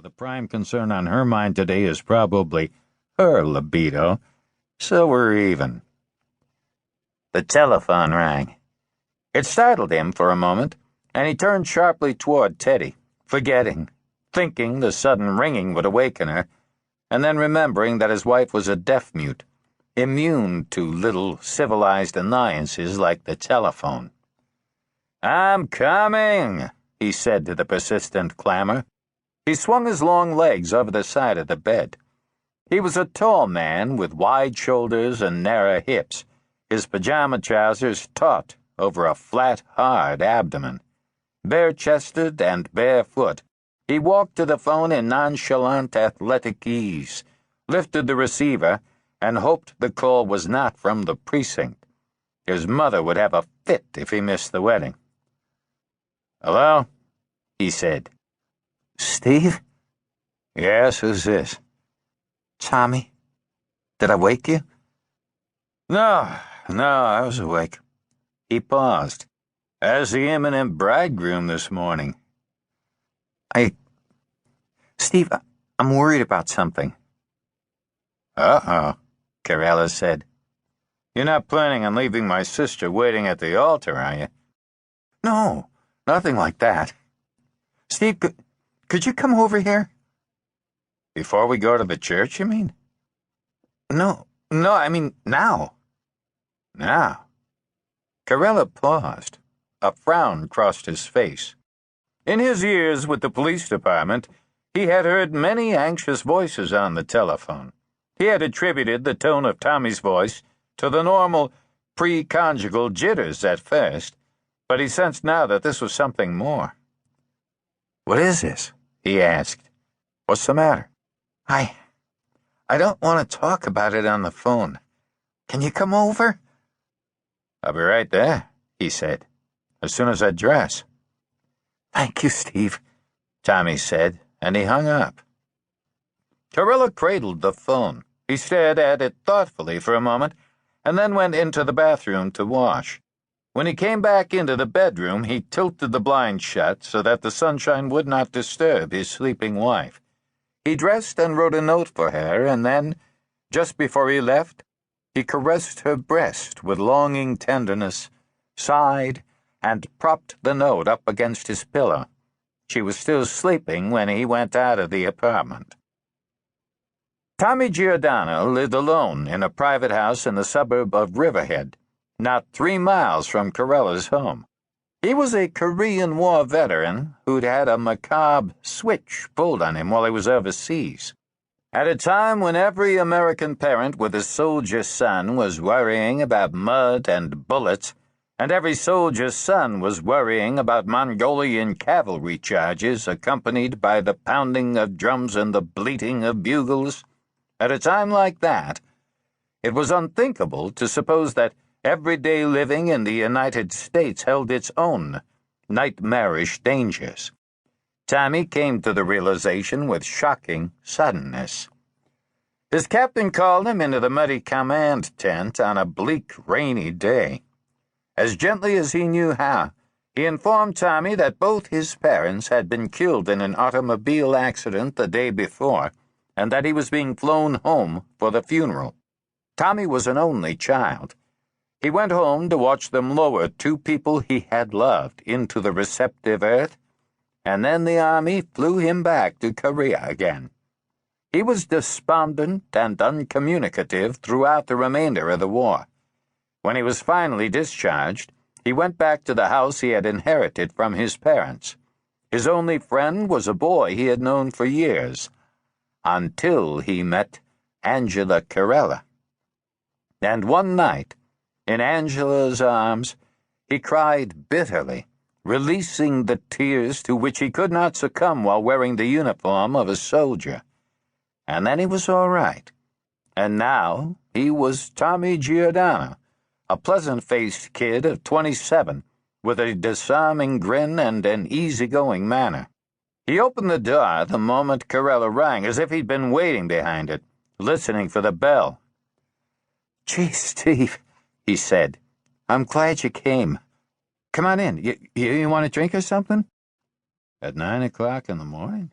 the prime concern on her mind today is probably her libido, so we're even. The telephone rang. It startled him for a moment, and he turned sharply toward Teddy, thinking the sudden ringing would awaken her, and then remembering that his wife was a deaf-mute, immune to little civilized annoyances like the telephone. "I'm coming," he said to the persistent clamor. He swung his long legs over the side of the bed. He was a tall man with wide shoulders and narrow hips, his pajama trousers taut over a flat, hard abdomen. Bare-chested and barefoot, he walked to the phone in nonchalant athletic ease, lifted the receiver, and hoped the call was not from the precinct. His mother would have a fit if he missed the wedding. "Hello?" he said. "Steve?" "Yes, who's this?" "Tommy. Did I wake you?" No, I was awake." He paused. "As the imminent bridegroom this morning." Steve, I'm worried about something." "Uh-oh," Carella said. "You're not planning on leaving my sister waiting at the altar, are you?" "No, nothing like that. Steve, could you come over here?" "Before we go to the church, you mean?" No, I mean now." "Now?" Carella paused. A frown crossed his face. In his years with the police department, he had heard many anxious voices on the telephone. He had attributed the tone of Tommy's voice to the normal pre-conjugal jitters at first, but he sensed now that this was something more. "What is this?" he asked. "What's the matter?" I don't want to talk about it on the phone. Can you come over?" "I'll be right there," he said, "as soon as I dress." "Thank you, Steve," Tommy said, and he hung up. Carella cradled the phone. He stared at it thoughtfully for a moment, and then went into the bathroom to wash. When he came back into the bedroom, he tilted the blind shut so that the sunshine would not disturb his sleeping wife. He dressed and wrote a note for her, and then, just before he left, he caressed her breast with longing tenderness, sighed, and propped the note up against his pillow. She was still sleeping when he went out of the apartment. Tommy Giordano lived alone in a private house in the suburb of Riverhead, not 3 miles from Carella's home. He was a Korean War veteran who'd had a macabre switch pulled on him while he was overseas. At a time when every American parent with a soldier son was worrying about mud and bullets, and every soldier's son was worrying about Mongolian cavalry charges accompanied by the pounding of drums and the bleating of bugles, at a time like that, it was unthinkable to suppose that everyday living in the United States held its own nightmarish dangers. Tommy came to the realization with shocking suddenness. His captain called him into the muddy command tent on a bleak, rainy day. As gently as he knew how, he informed Tommy that both his parents had been killed in an automobile accident the day before, and that he was being flown home for the funeral. Tommy was an only child. He went home to watch them lower 2 people he had loved into the receptive earth, and then the army flew him back to Korea again. He was despondent and uncommunicative throughout the remainder of the war. When he was finally discharged, he went back to the house he had inherited from his parents. His only friend was a boy he had known for years, until he met Angela Carella. And one night, in Angela's arms, he cried bitterly, releasing the tears to which he could not succumb while wearing the uniform of a soldier. And then he was all right. And now he was Tommy Giordano, a pleasant-faced kid of 27, with a disarming grin and an easygoing manner. He opened the door the moment Carella rang, as if he'd been waiting behind it, listening for the bell. "Gee, Steve," he said, "I'm glad you came. Come on in. You want a drink or something?" "At 9 o'clock in the morning?"